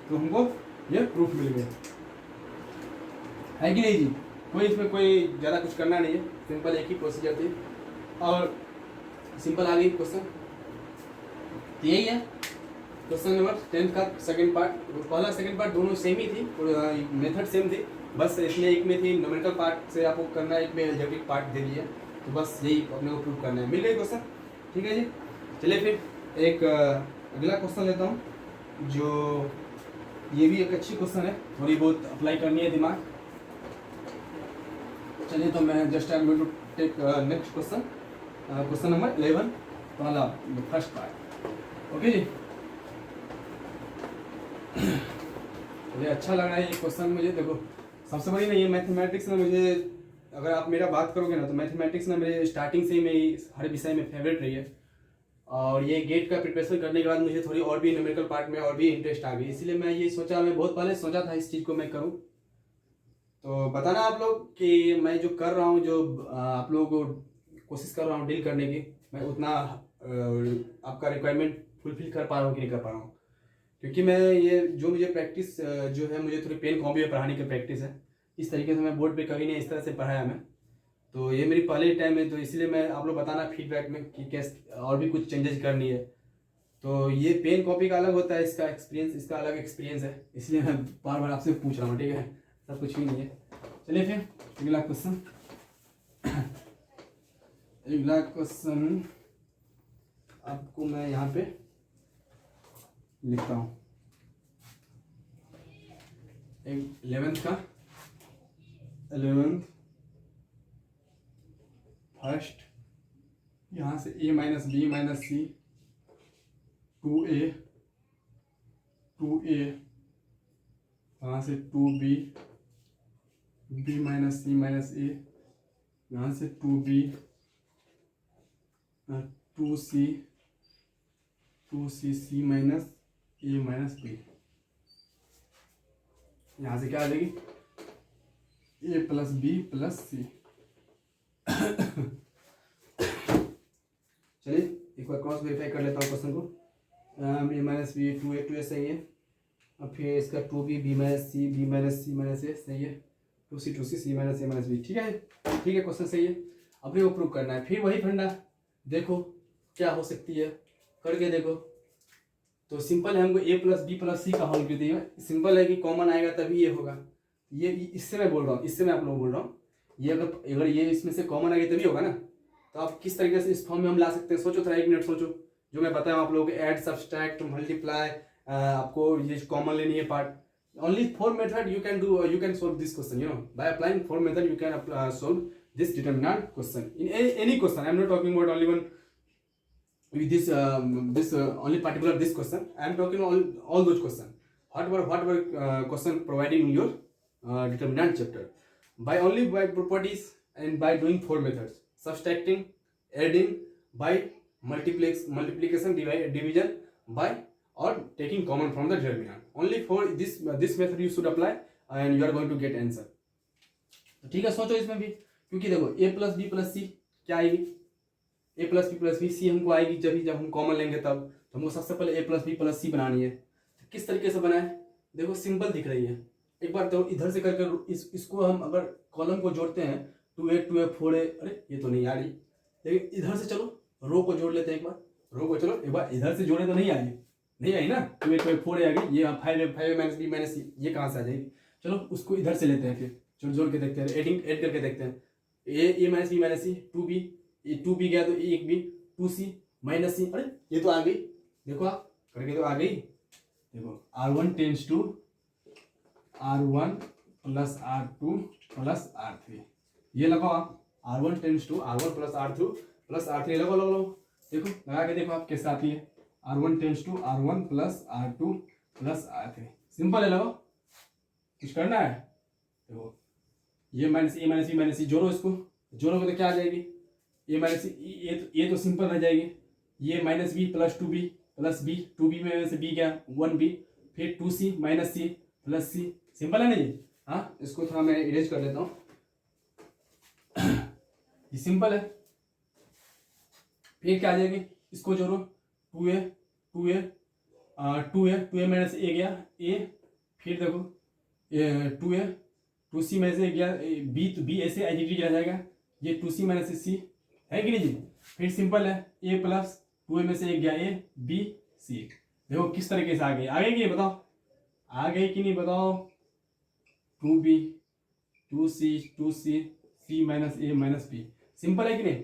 तो हमको ये प्रूफ मिल गया है कि नहीं जी, कोई इसमें कोई ज़्यादा कुछ करना नहीं है, सिंपल एक ही प्रोसीजर थी और सिंपल आ गई क्वेश्चन, यही है क्वेश्चन नंबर 10 का सेकंड पार्ट, पहला सेकंड पार्ट दोनों सेम ही थी, मेथड सेम थी, बस इसमें एक में थी न्यूमेरिकल पार्ट से आपको करना है, एक में अलजेब्रिक पार्ट दे दिया, तो बस यही अपने को प्रूव करना है, मिल गई क्वेश्चन, ठीक है जी। चलिए फिर एक अगला क्वेश्चन लेता हूँ, जो ये भी एक अच्छी क्वेश्चन है, थोड़ी बहुत अप्लाई करनी है दिमाग। चलिए तो मैं just I am going to take next question, question number 11, पहला फर्स्ट पार्ट, ओके जी। ये अच्छा लग रहा है ये क्वेश्चन मुझे, देखो सबसे बड़ी ना ये मैथमेटिक्स में मुझे, अगर आप मेरा बात करोगे ना तो मैथमेटिक्स में मेरे स्टार्टिंग से ही मेरी हर विषय में फेवरेट रही है, और ये गेट का प्रिपरेशन करने के बाद मुझे थोड़ी और भी न्यूमेरिकल पार्ट में और भी इंटरेस्ट आ गई, इसलिए मैं ये सोचा, मैं बहुत पहले सोचा था इस चीज़ को मैं करूँ। तो बताना आप लोग कि मैं जो कर रहा हूँ, जो आप लोगों को कोशिश कर रहा हूँ डील करने की, मैं उतना आपका रिक्वायरमेंट फुलफिल कर पा रहा हूँ कि नहीं कर पा रहा हूँ। क्योंकि मैं ये जो मुझे प्रैक्टिस जो है, मुझे थोड़ी पेन कॉपी में पढ़ाने की प्रैक्टिस है। इस तरीके से मैं बोर्ड पे कभी नहीं इस तरह से पढ़ाया मैं, तो ये मेरी पहले टाइम है, तो इसलिए मैं आप लोग बताना फीडबैक में कि कैसे और भी कुछ चेंजेस करनी है। तो ये पेन कॉपी का अलग होता है, इसका एक्सपीरियंस, इसका अलग एक्सपीरियंस है, इसलिए मैं बार बार आपसे पूछ रहा हूँ, ठीक है, सब कुछ भी नहीं है। चलिए फिर अगला क्वेश्चन। अगला क्वेश्चन आपको मैं यहाँ पे लिखता हूँ, 11th का, 11th फर्स्ट, यहाँ से a minus B minus C 2a, 2a, यहाँ से 2b, b minus C minus a, यहाँ से 2b, 2c, 2c, c minus a minus b, यहाँ से क्या आ जाएगी a plus B plus C. चलिए एक बार क्रॉस वेरीफाई कर लेता हूँ क्वेश्चन को। a माइनस बी 2a सही है, अब फिर इसका 2b, b माइनस सी, b माइनस सी माइनस ए सही है, 2c, c minus A minus B, ठीक है, ठीक है, क्वेश्चन सही है। अब वो प्रूव करना है, फिर वही फंडा, देखो क्या हो सकती है, करके देखो। तो सिंपल है, हमको a प्लस बी प्लस सी का होल कर दिया, सिंपल है कि कॉमन आएगा तभी ये होगा। ये इससे मैं बोल रहा हूँ, इससे मैं आप लोगों को बोल रहा हूँ, ये अगर ये इसमें से कॉमन आएगा तभी होगा ना। तो आप किस तरीके से इस फॉर्म में हम ला सकते हैं, सोचो थोड़ा, 1 मिनट सोचो। जो मैं बताया आप लोगों को, ऐड, सब्सट्रैक्ट, मल्टीप्लाई, आपको ये कॉमन लेनी है part. Only 4 method you can do, you can solve this question, you know, by applying 4 method you can solve this determinant question in any question. I am not talking about only one with this only particular this question. I am talking all those question, whatever question providing in your determinant chapter, by only by properties and by doing 4 methods: subtracting, adding, by multiplication, division, by, or taking common from the determinant. Only for this method you should apply and you are going to get answer. ठीक है, सोचो इसमें भी, क्योंकि देखो a plus B plus C क्या आएगी, A plus B plus B C हमको आएगी जब हम कॉमन लेंगे तब। तो हमको सबसे पहले ए प्लस बी प्लस सी बनानी है। तो किस तरीके से बनाए, देखो सिंपल दिख रही है, एक बार तो इधर से करके इसको हम अगर कॉलम को जोड़ते हैं 2a 2a 4a, अरे ये तो नहीं आ रही, लेकिन इधर से चलो रो को जोड़ लेते हैं, एक बार रो को चलो एक बार इधर से जोड़े तो नहीं आई ना, 2a 2a 4a आ गई, ये 5a माइनस बी माइनस सी, ये कहाँ से आ जाएगी। चलो उसको इधर से लेते हैं, फिर जोड़ के देखते हैं, ऐड करके देखते हैं, ए माइनस बी माइनस सी 2b, ये 2b गया तो एक बी, 2c माइनस सी, अरे ये तो आ गई, देखो आप करके तो आ गई। देखो r1 tends to r1 plus r2 plus r3, ये लगाओ आप, r1 tends to r1 plus r2 plus r3 लगाओ, देखो लगा के देखो आप कैसे आती है, r1 tends to r1 plus r2 plus r3, simple है, लगाओ, कुछ करना है। देखो ये minus A minus B minus C, जोड़ो, इसको जोड़ोगे तो क्या आ जाएगी, ए माइनस ये तो सिंपल रह जाएगी, ये minus B plus 2b plus B, 2b में से b गया 1b, फिर 2c minus C plus C, simple है ना ये। हाँ, इसको थोड़ा मैं इरेज कर लेता हूँ, ये सिंपल है। फिर क्या आ जाएगी, इसको जोड़ो, 2a माइनस ए गया a, फिर देखो 2a 2c में से गया b, तो b ऐसे एडिटिव रह जाएगा, ये 2c माइनस सी है कि नहीं जी। फिर सिंपल है, a प्लस 2a में से एक गया a b c, देखो किस तरीके से आ गई, आ गई कि बताओ, आ गई कि नहीं बताओ, 2b 2c c minus a minus b, simple है कि नहीं।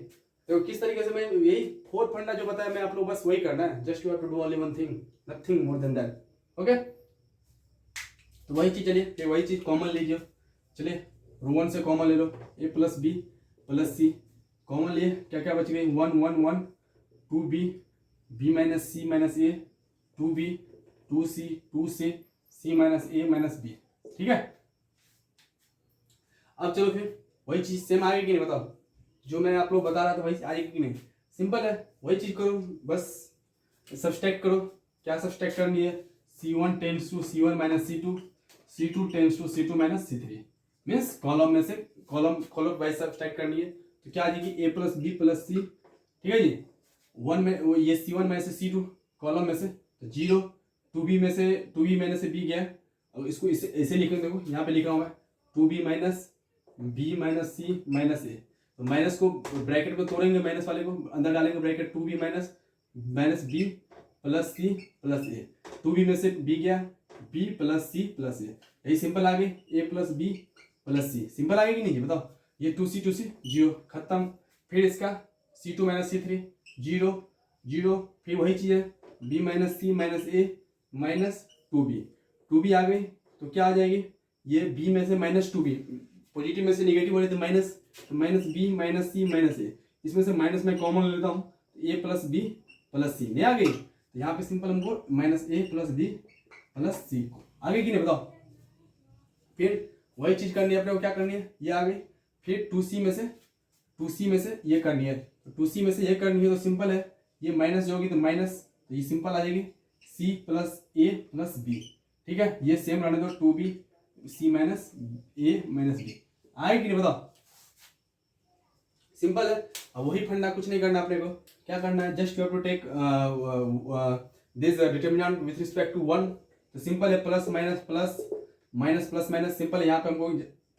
देखो किस तरीके से, मैं यही 4 फंडा जो बताया मैं आप लोग, बस वही करना है, just you have to do only one thing, nothing more than that, okay. तो वही चीज, चलिए फिर वही चीज कॉमन लीजिए, चलिए रो 1 से कॉमन ले लो, a plus B plus C, common लिए क्या क्या बच गई, 1 1 1, 2b b minus C minus A, 2b 2c c minus A minus B, ठीक है। अब चलो फिर वही चीज सेम आएगी कि नहीं बताओ, जो मैं आप लोग बता रहा था वही आएगी कि नहीं, सिंपल है, वही चीज करो, बस सब्सट्रैक्ट करो। क्या सब्सट्रैक्ट करनी है, C1 tends to C1 minus C2, C2 tends to C2 minus C3, means column में से कॉलम वाइज सब्सट्रैक्ट करनी है। तो क्या आ जाएगी, A plus B plus C, ठीक है जी। 1 में वो ये C1 में से C2 कॉलम में से, तो 0, 2B में से B गया। अब इसको इसे ऐसे लिखेंगे, देखो यहाँ पे लिखा हुआ है 2B minus B minus C minus A। तो माइनस को ब्रैकेट को तोड़ेंगे, माइनस वाले को अंदर डालेंगे bracket, 2B minus B plus C plus A। 2B में से B गया, B plus C plus A, यही सिंपल आ गई, A plus B plus C। Simple आ गई कि नहीं बताओ, ये 2C 0 खत्म। फिर इसका C2 माइनस C3 0 0, फिर वही चीज़ है B minus C minus A minus 2B आ गई। तो क्या आ जाएगी, ये B में से माइनस 2B, पॉजिटिव में से निगेटिव हो रही तो minus B minus C minus A, इसमें से माइनस में कॉमन लेता हूँ, A plus B plus C नहीं आ गई। तो यहाँ पे सिंपल हमको minus A plus B plus C आ गई कि नहीं बताओ। फिर वही चीज करनी है अपने को, क्या करनी है, ये आ गई। फिर 2C में से ये करनी है, तो 2C में से ये करनी है, तो सिंपल है, ये माइनस जो होगी तो माइनस, तो ये सिंपल आ जाएगी C plus A plus B, ठीक है। ये सेम रहने दो, 2B C minus A minus B आएगी कि नहीं बताओ। सिंपल है। अब वही फंडा, कुछ नहीं करना अपने को, क्या करना है, just you have to take this determinant with respect to 1। तो सिंपल है, plus minus plus minus plus minus, simple है। यहाँ पे हमको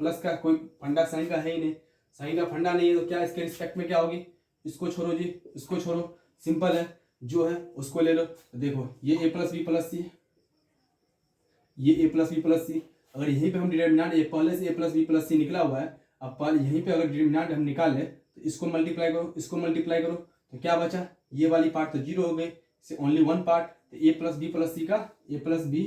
प्लस का कोई फंडा साइन का है ही नहीं, साइन का फंडा नहीं है, तो क्या इसके रिस्पेक्ट में क्या होगी, इसको छोड़ो जी, इसको छोड़ो, सिंपल है, जो है उसको ले लो। तो देखो ये A plus B plus C, ये A plus B plus C, अगर यहीं पे हम डिटरमिनेंट, ये पहले से A plus B plus C निकला हुआ है, अब यहीं पे अगर डिटरमिनेंट हम निकाल ले, तो इसको मल्टीप्लाई करो, इसको मल्टीप्लाई करो, तो क्या बचा, ये वाली पार्ट तो 0 हो गई, ओनली वन पार्ट। तो A plus B plus C का A plus B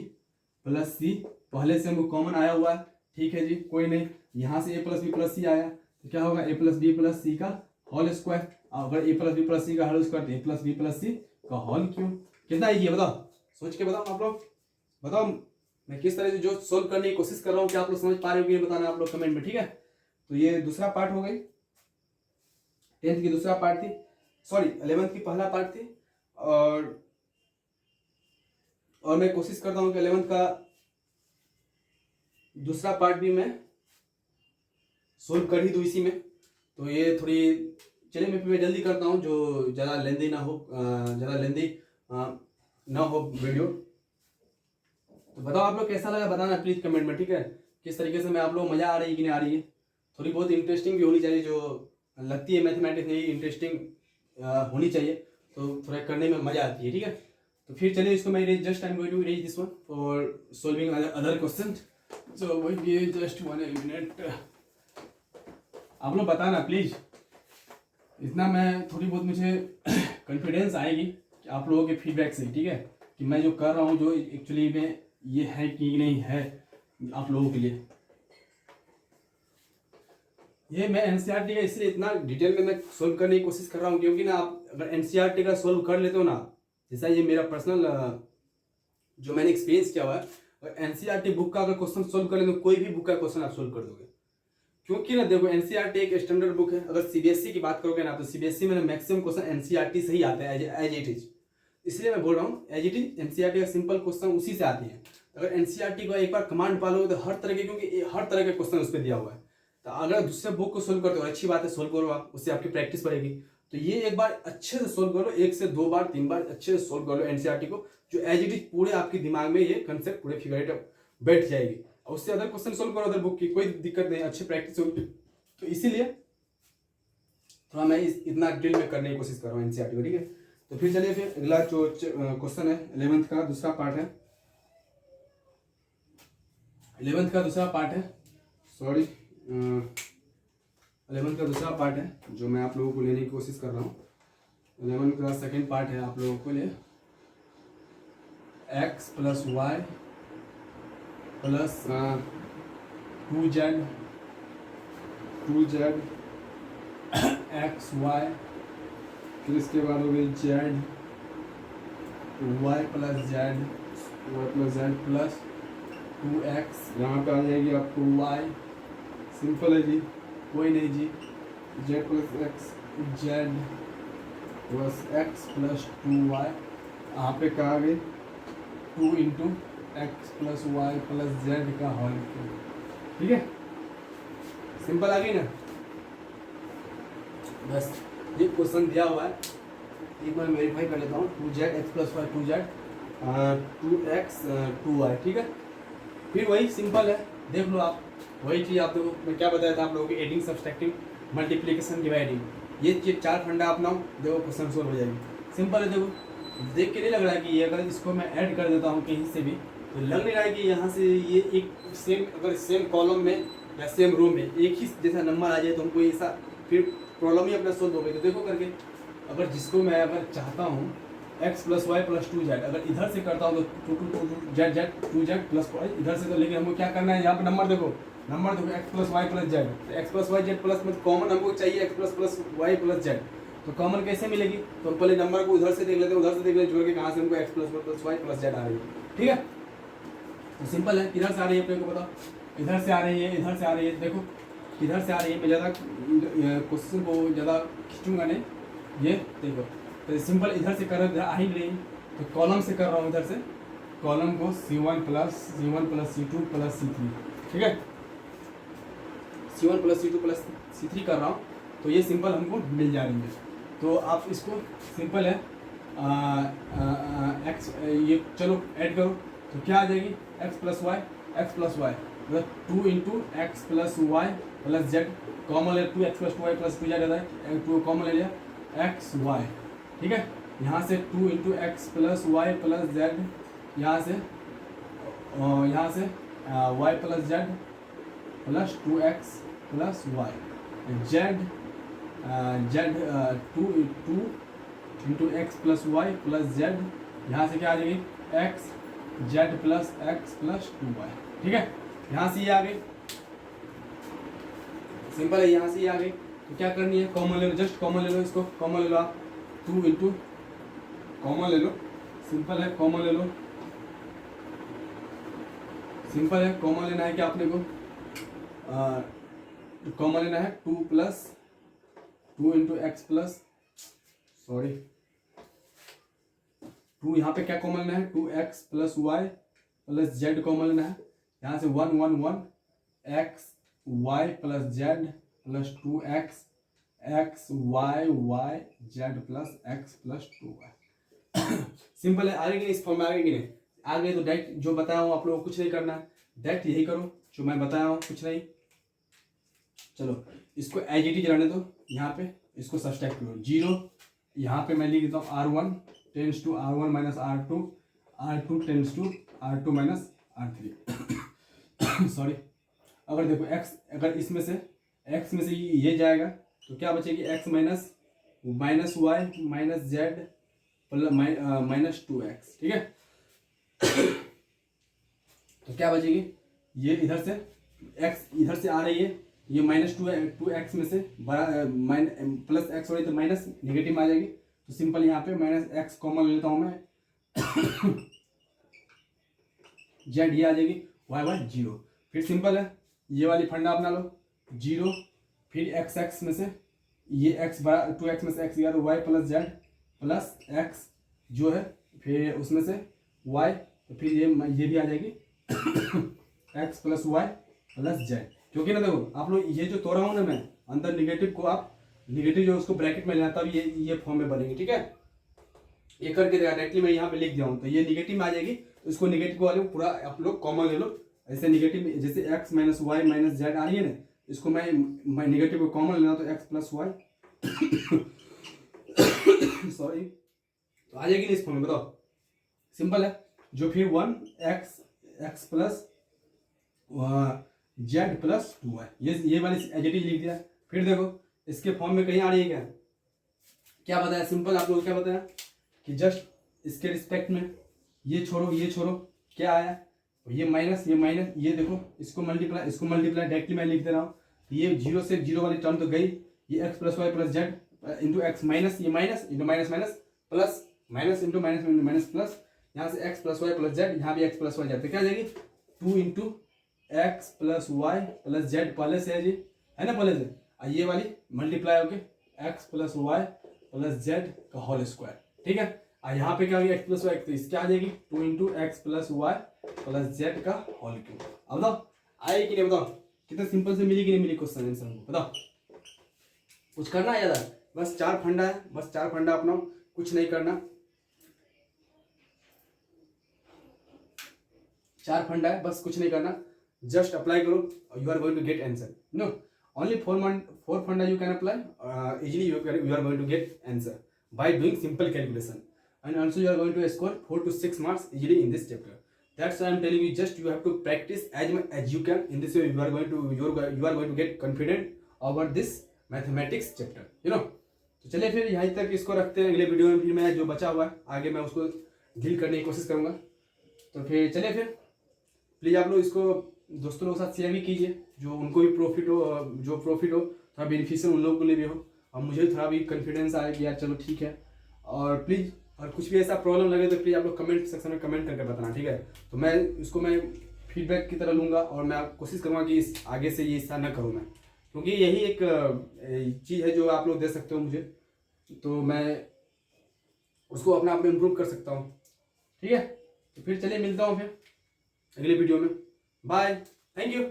plus C पहले से हमको कॉमन आया हुआ है, ठीक है जी, कोई नहीं। यहाँ से A plus B plus C आया, तो क्या होगा, A plus B plus C का होल स्क्वायर। अगर A plus B plus C का होल स्क्वायर, तो A plus B plus C का होल क्यूब। कितना इजी है बताओ, सोच के बताओ आप लोग, बताओ मैं किस तरह से जो सोल्व करने की कोशिश कर रहा हूँ, क्या आप लोग समझ पा रहे हो कि नहीं, बताना आप लोग कमेंट में, ठीक है। तो ये दूसरा पार्ट हो गई, 10th की दूसरा पार्ट थी, सॉरी 11th की पहला पार्ट थी। और मैं कोशिश करता हूँ कि 11th का दूसरा पार्ट भी मैं सोल्व कर ही दूँ इसी में। तो ये थोड़ी, चलिए मैं फिर जल्दी करता हूँ, जो ज़्यादा लेंदी ना हो वीडियो। तो बताओ आप लोग कैसा लगा, बताना प्लीज़ कमेंट में, ठीक है। किस तरीके से मैं आप लोग मज़ा आ रही है कि नहीं आ रही है, थोड़ी बहुत इंटरेस्टिंग भी होनी चाहिए, जो लगती है मैथमेटिक्स नहीं इंटरेस्टिंग होनी चाहिए, तो थोड़ा करने में मज़ा आती है, ठीक है। तो फिर चलिए इसको मैं just I am going to erase this one for solving other question. So वही जस्ट 1 मिनट, आप लोग बताना प्लीज़, इतना मैं थोड़ी बहुत मुझे कॉन्फिडेंस आएगी कि आप लोगों के फीडबैक से, ठीक है, कि मैं जो कर रहा हूँ जो एक्चुअली में ये है कि नहीं है आप लोगों के लिए। ये मैं एनसीईआरटी का इसलिए इतना डिटेल में मैं सोल्व करने की कोशिश कर रहा हूँ, क्योंकि ना आप अगर एनसीईआरटी का सोल्व कर लेते हो ना, जैसा ये मेरा पर्सनल जो मैंने एक्सपीरियंस किया हुआ है, अगर एनसीईआरटी बुक का अगर क्वेश्चन सोल्व कर लेते हो, कोई भी बुक का क्वेश्चन आप सोल्व कर दोगे। क्योंकि ना देखो एनसीईआरटी एक स्टैंडर्ड बुक है, अगर सीबीएसई की बात करोगे ना, तो सीबीएसई में मैक्सिमम क्वेश्चन एनसीईआरटी से ही आते हैं एज इट इज, इसलिए मैं बोल रहा हूँ एज इट इज एनसीईआरटी का सिंपल क्वेश्चन उसी से आती है। अगर एनसीईआरटी को एक बार कमांड पालोगे तो हर तरह के, क्योंकि हर तरह के क्वेश्चन उस पर दिया हुआ है, तो अगर दूसरे बुक को सोल्व करते हो अच्छी बात है, सोल्व करो आप, उससे आपकी प्रैक्टिस बढ़ेगी। तो ये एक बार अच्छे से सोल्व करो, 1 से 2 बार 3 बार अच्छे से सोल्व कर लो एनसीईआरटी को, जो एज इट इज पूरे आपके दिमाग में ये कंसेप्ट पूरे फिगर बैठ जाएगी, और उससे अदर क्वेश्चन सोल्व करो अदर बुक की, कोई दिक्कत नहीं, अच्छी प्रैक्टिस होगी। तो इसीलिए थोड़ा मैं इतना डिटेल में करने की कोशिश कर रहा हूँ एनसीईआरटी को, ठीक है। तो फिर चलिए, फिर अगला जो क्वेश्चन है 11th का दूसरा पार्ट है, 11th का दूसरा पार्ट है, सॉरी 11th का दूसरा पार्ट है जो मैं आप लोगों को लेने की कोशिश कर रहा हूँ। 11th का सेकेंड पार्ट है आप लोगों को लिए, x plus Y plus 2z X Y, फिर इसके बाद हो गई z, y plus Z plus 2x, यहाँ पे आ जाएगी आपको y, सिंपल है जी, कोई नहीं जी, z plus X Z plus x plus 2y, यहाँ पे क्या आ गई 2 into x plus Y plus Z का होल क्यूब। ठीक है, सिंपल आ गई ना। बस ये क्वेश्चन दिया हुआ है, एक बार वेरीफाई कर लेता हूँ। 2z x plus Y 2z 2x 2y। ठीक है, फिर वही सिंपल है, देख लो आप वही चीज़। आप देखो मैं क्या बताया था आप लोगों की, एडिंग सब्सट्रैक्टिंग मल्टीप्लिकेशन डिवाइडिंग, ये 4 फंडा अपनाओ, देखो क्वेश्चन सोल्व हो जाएगी। सिंपल है, देखो देख के नहीं लग रहा है कि ये अगर इसको मैं ऐड कर देता हूँ कहीं से भी तो लग नहीं रहा है कि यहाँ से ये एक सेम, अगर सेम कॉलम में या सेम रो में एक ही जैसा नंबर आ जाए तो हमको ऐसा फिर प्रॉब्लम ही अपना सोल्व हो गई। तो देखो करके, अगर जिसको मैं अगर चाहता हूँ x plus Y plus 2z, अगर इधर से करता हूँ तो 2z प्लस वाई इधर से, तो लेकिन हमको क्या करना है, यहाँ पे नंबर देखो X plus Y plus Z, तो X plus Y Z plus में कॉमन हमको चाहिए X plus Y plus Z, तो कॉमन कैसे मिलेगी, तो हम पहले नंबर को उधर से देख लेते हैं, उधर से देख लेते जोड़ के कहाँ से हमको X plus Y plus Z आ रही है। ठीक है, तो सिंपल है, किधर से आ रही है अपने को बताओ, इधर से आ रही है, इधर से आ रही है, देखो इधर से आ रही है। मैं ज़्यादा क्वेश्चन को ज़्यादा खींचूंगा नहीं, ये देखो तो सिंपल इधर से कर आ ही रही, तो कॉलम से कर रहा हूँ, इधर से कॉलम को C1 plus C2 plus C3। ठीक है, C1 plus C2 plus C3 कर रहा हूँ, तो ये सिंपल हमको मिल जा रही है। तो आप इसको सिंपल है एक्स, ये चलो ऐड करो तो क्या आ जाएगी, एक्स प्लस वाई मतलब 2 into x plus Y plus z, common ले 2 x plus 2 y plus 2 z, 2 common ले लिया एक्स वाई। ठीक है, यहाँ से 2 into x plus Y plus Z, यहाँ से y plus Z plus 2x plus Y, z 2 into x plus Y plus Z, यहाँ से क्या आ जाएगी x Z plus x plus 2y। ठीक है, यहाँ से ये आ गई, सिंपल है, यहाँ से ये आ गई। तो क्या करनी है, कॉमन ले लो, जस्ट कॉमन ले लो, इसको कॉमन ले लो आप, 2 इंटू कॉमन ले लो, सिंपल है, कॉमन ले लो, सिंपल है, कॉमन लेना है क्या आपने को, कॉमन लेना है 2 इंटू एक्स प्लस 2, यहाँ पे क्या कॉमन लेना है 2x plus Y plus z common लेना है, यहाँ से 1 1 1 x Y plus Z plus 2x x Y Z plus x plus 2y। Simple है, आगे इस फॉर्म में आगे कि नहीं, आगे तो डायरेक्ट जो बताया हूँ आप लोगों को कुछ नहीं करना है, डायरेक्ट यही करो जो मैं बताया हूँ, कुछ नहीं। चलो इसको एज इट इज रहने दो, यहाँ पे इसको सब्सट्रैक्ट करो, 0 यहाँ पे मैं लिख देता हूँ R1 tends to R1 minus R2 tends to R2 minus R3। Sorry, अगर देखो x, अगर इसमें से x में से ये जाएगा तो क्या बचेगी, x minus Y minus z minus 2x। ठीक है, तो क्या बचेगी, ये इधर से x इधर से आ रही है, ये माइनस 2x में से प्लस एक्स हो रही तो माइनस निगेटिव में आ जाएगी, तो सिंपल यहाँ पे माइनस एक्स कॉमन लेता हूँ मैं, जेड ये आ जाएगी, वाई 0। फिर सिंपल है, ये वाली फंडा अपना लो, 0 फिर x में से ये x बड़ा 2x में से x गया तो y plus Z plus x जो है, फिर उसमें से y, तो फिर ये भी आ जाएगी x plus Y plus z. क्योंकि ना देखो आप लोग ये जो तोड़ा हूँ ना मैं, अंदर निगेटिव को आप निगेटिव जो उसको ब्रैकेट में लेना, तब ये फॉर्म में बनेगी। ठीक है, ये करके डायरेक्टली मैं यहाँ पे लिख दिया हूँ, तो ये निगेटिव में आ जाएगी, तो इसको निगेटिव वाले पूरा आप लोग कॉमन ले लो, ऐसे निगेटिव जैसे x minus Y minus Z आ रही है ना, इसको मैं निगेटिव को कॉमन लेना, तो x प्लस वाई सॉरी, तो आ जाएगी ना इस फॉर्म में, बताओ सिंपल है। जो फिर 1 x plus Z plus 2y, ये वाली एडिटिव लिख दिया। फिर देखो इसके फॉर्म में कहीं आ रही है क्या बताया, सिंपल आप लोगों को क्या बताया कि जस्ट इसके रिस्पेक्ट में ये छोड़ो क्या आया, ये माइनस ये देखो इसको मल्टीप्लाई डायरेक्टली मैं लिख दे रहा हूँ, ये 0 से 0 वाली टर्म तो गई, ये x plus Y plus Z into X minus, ये minus into minus plus minus into minus plus, यहाँ से x plus Y plus Z, यहाँ भी x प्लस वाई जेड, तो क्या आ जाएगी 2 into x plus Y plus z, पहले से है जी, है ना पहले से, ये वाली मल्टीप्लाई होके x plus Y plus Z का होल स्क्वायर, ठीक है। और यहाँ पे क्या हो गया एक्स प्लस वाई, तो इसकी आ जाएगी 2 into x plus Y plus Z का होल क्यूब। अब बताओ आए कि नहीं, बताओ कितना सिंपल से मिली कि नहीं मिली क्वेश्चन आंसर हमको, बताओ। कुछ करना है ज़्यादा, बस 4 फंडा है, बस 4 फंडा अपना, कुछ नहीं करना। 4 फंडा है, बस कुछ नहीं करना, जस्ट अप्लाई करो, you are going to get answer. No only 4 funda you can apply, easily you are going to get answer by doing simple calculation, and also you are going to score 4 to 6 marks easily in this chapter. That's why I am telling you, just you have to practice as much as you can. In this way you are going to get confident about this mathematics chapter, you know. तो चलिए फिर यहीं तक इसको रखते हैं, अगले video में फिर मैं जो बचा हुआ है आगे मैं उसको डील करने की कोशिश करूँगा। तो फिर चलिए फिर प्लीज़ आप लोग इसको दोस्तों लोगों के साथ शेयर भी कीजिए, जो उनको भी प्रॉफिट हो, जो प्रॉफिट हो थोड़ा बेनिफिशियल उन लोगों के लिए भी हो, और मुझे थोड़ा भी कॉन्फिडेंस आए कि यार चलो ठीक है। और प्लीज़ और कुछ भी ऐसा प्रॉब्लम लगे तो प्लीज़ आप लोग कमेंट सेक्शन में कमेंट करके बताना, ठीक है। तो मैं इसको मैं फीडबैक की तरह लूँगा, और मैं कोशिश करूँगा कि इस आगे से ये ऐसा ना करूँ मैं, क्योंकि यही एक चीज़ है जो आप लोग दे सकते हो मुझे, तो मैं उसको अपने आप में इम्प्रूव कर सकता हूँ, ठीक है। तो फिर चलिए मिलता हूँ फिर अगले वीडियो में, बाय, थैंक यू।